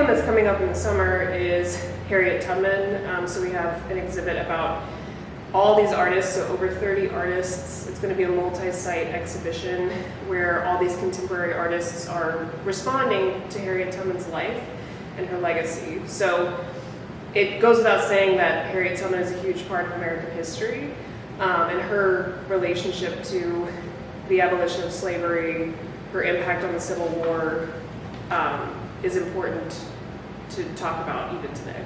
one that's coming up in the summer is Harriet Tubman. So we have an exhibit about all these artists, so over 30 artists. It's going to be a multi-site exhibition where all these contemporary artists are responding to Harriet Tubman's life and her legacy. So it goes without saying that Harriet Tubman is a huge part of American history, and her relationship to the abolition of slavery, her impact on the Civil War, is important to talk about even today.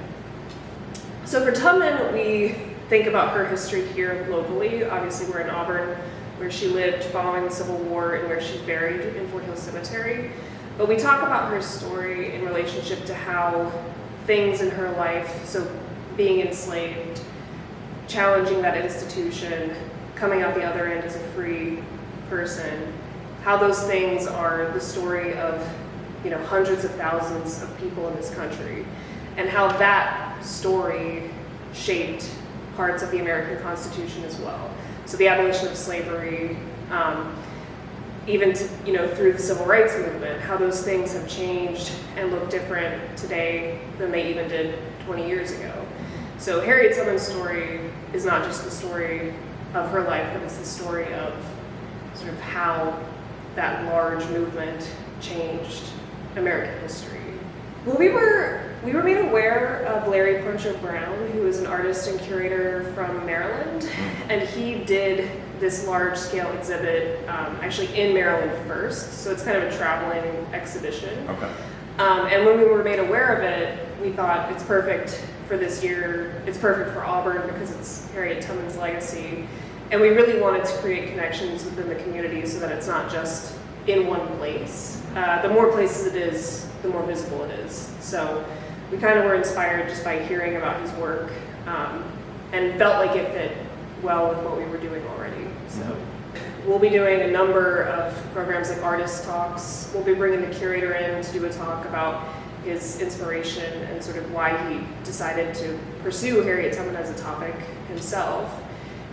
So for Tubman, we think about her history here locally. Obviously, we're in Auburn, where she lived following the Civil War and where she's buried in Fort Hill Cemetery. But we talk about her story in relationship to how things in her life, so being enslaved, challenging that institution, coming out the other end as a free person, how those things are the story of, hundreds of thousands of people in this country, and how that story shaped parts of the American Constitution as well. So the abolition of slavery, even through the Civil Rights Movement, how those things have changed and look different today than they even did 20 years ago. So Harriet Tubman's story is not just the story of her life, but it's the story of sort of how that large movement changed American history. Well, we were made aware of Larry Puncher Brown, who is an artist and curator from Maryland, and he did this large-scale exhibit actually in Maryland first, so it's kind of a traveling exhibition. Okay. And when we were made aware of it, we thought it's perfect for this year. It's perfect for Auburn because it's Harriet Tubman's legacy, and we really wanted to create connections within the community so that it's not just in one place. The more places it is, the more visible it is. So we kind of were inspired just by hearing about his work, and felt like it fit well with what we were doing already. So we'll be doing a number of programs like artist talks. We'll be bringing the curator in to do a talk about his inspiration and sort of why he decided to pursue Harriet Tubman as a topic himself.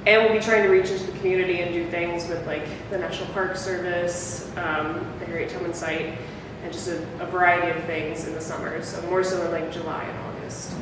And we'll be trying to reach into the community and do things with like the National Park Service, the Harriet Tubman site, and just a variety of things in the summer. So more so in like July and August.